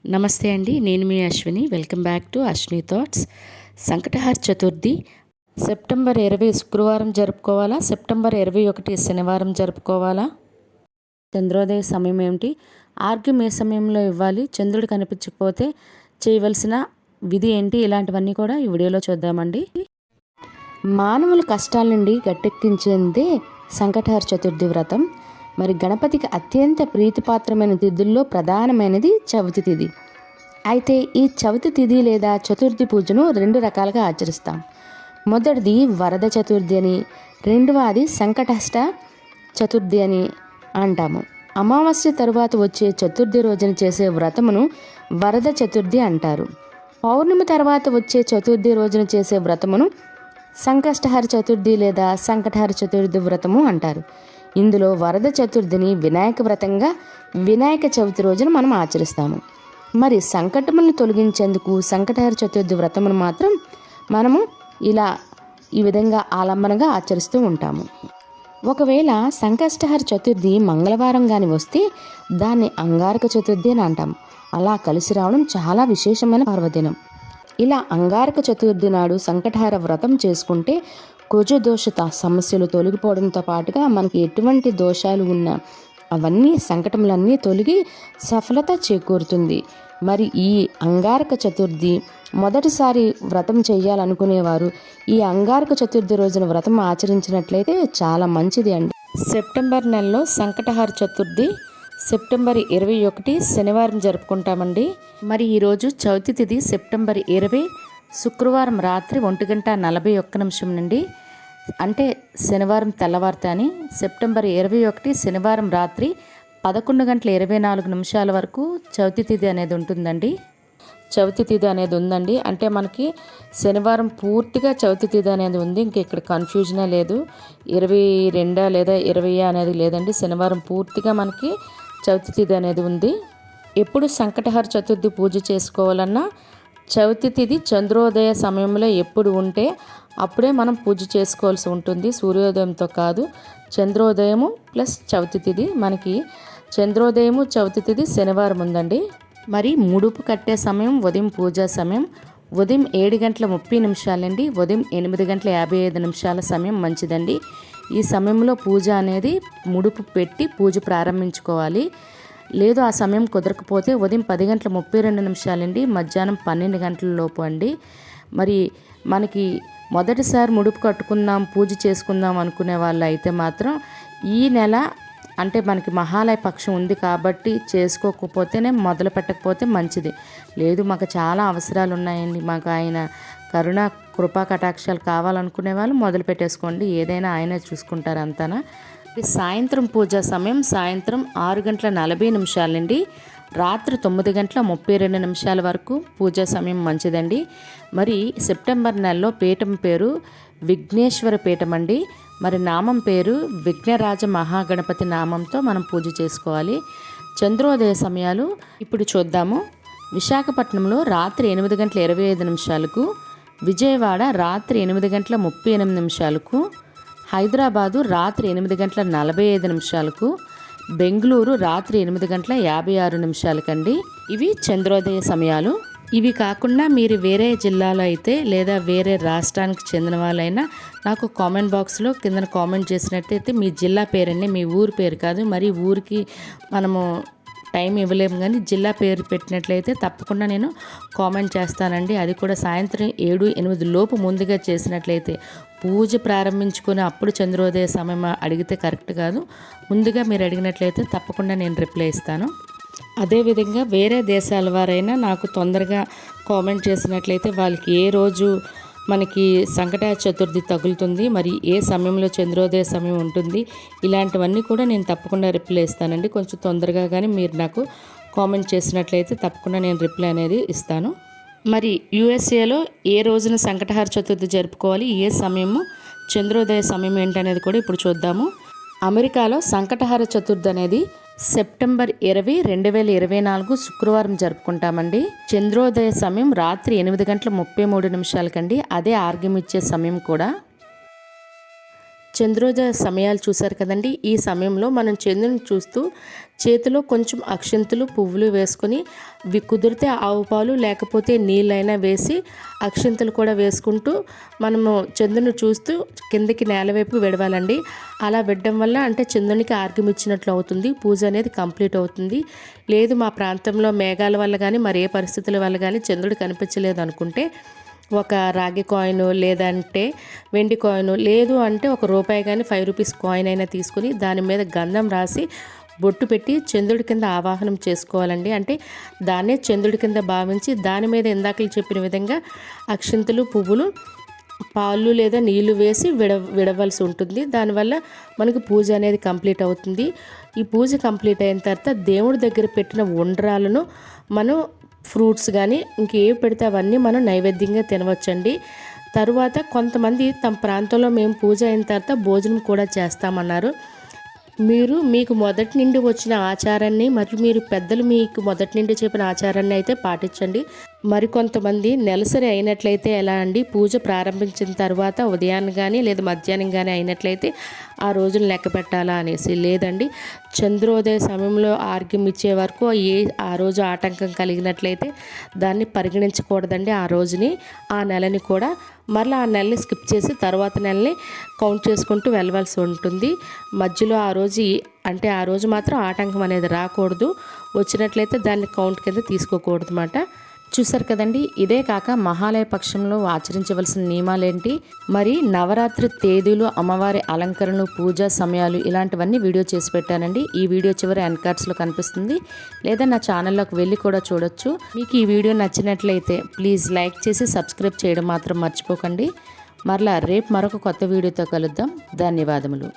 నమస్తే అండి, నేను మీ Ashwini. Welcome back to Ashwini thoughts. Sankatahara Chaturthi September 20 శుక్రవారం జరుపుకోవాలా, సెప్టెంబర్ 21 శనివారం జరుపుకోవాలా, చంద్రోదయ సమయం ఏమిటి, ఆర్గ్యం ఏ సమయంలో ఇవ్వాలి, చంద్రుడు కనిపించకపోతే చేయవలసిన విధి ఏంటి, ఇలాంటివన్నీ కూడా ఈ వీడియోలో చూద్దామండి. మానవుల కష్టాల నుండి గట్టెక్కించేదే సంకటహార చతుర్థి వ్రతం. మరి గణపతికి అత్యంత ప్రీతిపాత్రమైన తిథుల్లో ప్రధానమైనది చవితి తిథి. అయితే ఈ చవితి తిథి లేదా చతుర్థి పూజను రెండు రకాలుగా ఆచరిస్తాం. మొదటిది వరద చతుర్థి అని, రెండవది సంకటహర చతుర్థి అని అంటాము. అమావాస్య తరువాత వచ్చే చతుర్థి రోజున చేసే వ్రతమును వరద చతుర్థి అంటారు. పౌర్ణమి తర్వాత వచ్చే చతుర్థి రోజున చేసే వ్రతమును సంకష్టహర చతుర్థి లేదా సంకటహర చతుర్థి వ్రతము అంటారు. ఇందులో వరద చతుర్థిని వినాయక వ్రతంగా వినాయక చవితి రోజున మనం ఆచరిస్తాము. మరి సంకటములను తొలగించేందుకు సంకటహర చతుర్థి వ్రతమును మాత్రం మనము ఈ విధంగా ఆలంబనగా ఆచరిస్తూ ఉంటాము. ఒకవేళ సంకష్టహర చతుర్థి మంగళవారం కానీ వస్తే దాన్ని అంగారక చతుర్థి అని అంటాము. అలా కలిసి రావడం చాలా విశేషమైన పర్వదినం. ఇలా అంగారక చతుర్థి నాడు సంకటహర వ్రతం చేసుకుంటే కుజదోష సమస్యలు తొలగిపోవడంతో పాటుగా మనకి ఎటువంటి దోషాలు ఉన్నా అవన్నీ సంకటములన్నీ తొలగి సఫలత చేకూరుతుంది. మరి ఈ అంగారక చతుర్థి మొదటిసారి వ్రతం చేయాలనుకునేవారు ఈ అంగారక చతుర్థి రోజున వ్రతం ఆచరించినట్లయితే చాలా మంచిది అండి. సెప్టెంబర్ నెలలో సంకటహర చతుర్థి సెప్టెంబర్ 21 శనివారం జరుపుకుంటామండి. మరి ఈరోజు చవితి తిథి సెప్టెంబర్ 20 శుక్రవారం రాత్రి 1:41 నుండి, అంటే శనివారం తెల్లవారితే అని, సెప్టెంబర్ 21 శనివారం రాత్రి 11:24 వరకు చవితి తిథి అనేది ఉంటుందండి. చవితి తిథి అనేది ఉందండి. అంటే మనకి శనివారం పూర్తిగా చవితి తిథి అనేది ఉంది. ఇంక ఇక్కడ కన్ఫ్యూజనే లేదు. 22 లేదా 20 అనేది లేదండి. శనివారం పూర్తిగా మనకి చవితి తిథి అనేది ఉంది. ఎప్పుడు సంకటహర చతుర్థి పూజ చేసుకోవాలన్నా చవితి తిథి చంద్రోదయ సమయంలో ఎప్పుడు ఉంటే అప్పుడే మనం పూజ చేసుకోవాల్సి ఉంటుంది. సూర్యోదయంతో కాదు. చంద్రోదయము ప్లస్ చవితి తిథి, మనకి చంద్రోదయము చవితి తిథి శనివారం ఉందండి. మరి ముడుపు కట్టే సమయం ఉదయం పూజా సమయం ఉదయం 7:30 నుండి ఉదయం 8:55 సమయం మంచిదండి. ఈ సమయంలో పూజ అనేది ముడుపు పెట్టి పూజ ప్రారంభించుకోవాలి. లేదు ఆ సమయం కుదరకపోతే ఉదయం 10:32 నుండి మధ్యాహ్నం 12 గంటల లోపు అండి. మరి మనకి మొదటిసారి ముడుపు కట్టుకుందాం పూజ చేసుకుందాం అనుకునే వాళ్ళు అయితే మాత్రం ఈ నెల, అంటే మనకి మహాలయ పక్షం ఉంది కాబట్టి చేసుకోకపోతేనే మొదలు పెట్టకపోతే మంచిది. లేదు మాకు చాలా అవసరాలు ఉన్నాయండి, మాకు ఆయన కరుణ కృపా కటాక్షాలు కావాలనుకునే వాళ్ళు మొదలు పెట్టేసుకోండి. ఏదైనా ఆయనే చూసుకుంటారు అంతానా. సాయంత్రం పూజా సమయం సాయంత్రం 6:40 నుండి రాత్రి 9:32 వరకు పూజా సమయం మంచిదండి. మరి సెప్టెంబర్ నెలలో పీఠం పేరు విఘ్నేశ్వర పీఠం అండి. మరి నామం పేరు విఘ్నరాజ మహాగణపతి నామంతో మనం పూజ చేసుకోవాలి. చంద్రోదయ సమయాలు ఇప్పుడు చూద్దాము. విశాఖపట్నంలో రాత్రి 8:25, విజయవాడ రాత్రి 8:38, హైదరాబాదు రాత్రి 8:45, బెంగళూరు రాత్రి 8:56 కండి. ఇవి చంద్రోదయ సమయాలు. ఇవి కాకుండా మీరు వేరే జిల్లాలో అయితే లేదా వేరే రాష్ట్రానికి చెందిన వాళ్ళైనా నాకు కామెంట్ బాక్స్లో కింద కామెంట్ చేసినట్టయితే మీ జిల్లా పేరండి, మీ ఊరు పేరు కాదు. మరి ఊరికి మనము టైం ఇవ్వలేము, కానీ జిల్లా పేరు పెట్టినట్లయితే తప్పకుండా నేను కామెంట్ చేస్తానండి. అది కూడా సాయంత్రం 7-8 లోపు ముందుగా చేసినట్లయితే పూజ ప్రారంభించుకొని అప్పుడు చంద్రోదయ సమయం అడిగితే కరెక్ట్ కాదు. ముందుగా మీరు అడిగినట్లయితే తప్పకుండా నేను రిప్లై ఇస్తాను. అదేవిధంగా వేరే దేశాల వారైనా నాకు తొందరగా కామెంట్ చేసినట్లయితే వాళ్ళకి ఏ రోజు మనకి సంకటహర చతుర్థి తగులుతుంది, మరి ఏ సమయంలో చంద్రోదయ సమయం ఉంటుంది, ఇలాంటివన్నీ కూడా నేను తప్పకుండా రిప్లై ఇస్తానండి. కొంచెం తొందరగా కానీ మీరు నాకు కామెంట్ చేసినట్లయితే తప్పకుండా నేను రిప్లై అనేది ఇస్తాను. మరి యూఎస్ఏలో ఏ రోజున సంకటహర చతుర్థి జరుపుకోవాలి, ఏ సమయము చంద్రోదయ సమయం ఏంటనేది కూడా ఇప్పుడు చూద్దాము. అమెరికాలో సంకటహర చతుర్థి అనేది సెప్టెంబర్ 20, 2024 శుక్రవారం జరుపుకుంటామండి. చంద్రోదయ సమయం రాత్రి 8:33 కండి. అదే ఆర్గ్యం ఇచ్చే సమయం కూడా. చంద్రోదయ సమయాలు చూశారు కదండి. ఈ సమయంలో మనం చంద్రుని చూస్తూ చేతిలో కొంచెం అక్షింతలు పువ్వులు వేసుకొని కుదిరితే ఆవు పాలు లేకపోతే నీళ్ళైనా వేసి అక్షింతలు కూడా వేసుకుంటూ మనము చంద్రుని చూస్తూ కిందకి నేలవైపు విడవాలండి. అలా విడడం వల్ల అంటే చంద్రునికి ఆర్గ్యం ఇచ్చినట్లు అవుతుంది, పూజ అనేది కంప్లీట్ అవుతుంది. లేదు మా ప్రాంతంలో మేఘాల వల్ల కానీ మరి ఏ పరిస్థితుల వల్ల కానీ చంద్రుడు కనిపించలేదు అనుకుంటే ఒక రాగి కాయిన్ లేదంటే వెండి కాయిన్, లేదు అంటే ₹1 కానీ 5 రూపీస్ కాయిన్ అయినా తీసుకుని దాని మీద గంధం రాసి బొట్టు పెట్టి చంద్రుడి కింద ఆవాహనం చేసుకోవాలండి. అంటే దాన్నే చంద్రుడి కింద భావించి దాని మీద ఇందాకలు చెప్పిన విధంగా అక్షింతలు పువ్వులు పాలు లేదా నీళ్లు వేసి విడవలసి ఉంటుంది. దానివల్ల మనకు పూజ అనేది కంప్లీట్ అవుతుంది. ఈ పూజ కంప్లీట్ అయిన తర్వాత దేవుడి దగ్గర పెట్టిన ఉండ్రాలను మనం ఫ్రూట్స్ కానీ ఇంకేవి పెడితే అవన్నీ మనం నైవేద్యంగా తినవచ్చండి. తరువాత కొంతమంది తమ ప్రాంతంలో మేము పూజ అయిన తర్వాత భోజనం కూడా చేస్తామన్నారు. మీకు మొదటి నుండి వచ్చిన ఆచారాన్ని మరియు మీరు పెద్దలు మీకు మొదటి నుండి చెప్పిన ఆచారాన్ని అయితే పాటించండి. మరికొంతమంది నెలసరి అయినట్లయితే ఎలా అండి, పూజ ప్రారంభించిన తర్వాత ఉదయాన్ని కానీ లేదా మధ్యాహ్నం కానీ అయినట్లయితే ఆ రోజును లెక్క పెట్టాలా అనేసి, లేదండి చంద్రోదయ సమయంలో ఆర్గ్యం ఇచ్చే వరకు ఆ రోజు ఆటంకం కలిగినట్లయితే దాన్ని పరిగణించకూడదండి. ఆ రోజుని ఆ నెలని కూడా మరలా ఆ నెలని స్కిప్ చేసి తర్వాత నెలని కౌంట్ చేసుకుంటూ వెళ్ళవలసి ఉంటుంది. మధ్యలో ఆ రోజు మాత్రం ఆటంకం అనేది రాకూడదు. వచ్చినట్లయితే దాన్ని కౌంట్ కింద తీసుకోకూడదు అన్నమాట. చూసారు కదండి. ఇదే కాక మహాలయ పక్షంలో ఆచరించవలసిన నియమాలేంటి, మరి నవరాత్రి తేదీలు, అమ్మవారి అలంకరణలు, పూజా సమయాలు ఇలాంటివన్నీ వీడియో చేసి పెట్టానండి. ఈ వీడియో చివరి ఎండ్ కార్డ్స్లో కనిపిస్తుంది, లేదా నా ఛానల్లోకి వెళ్ళి కూడా చూడొచ్చు. మీకు ఈ వీడియో నచ్చినట్లయితే ప్లీజ్ లైక్ చేసి సబ్స్క్రైబ్ చేయడం మాత్రం మర్చిపోకండి. మరలా రేపు మరొక కొత్త వీడియోతో కలుద్దాం. ధన్యవాదములు.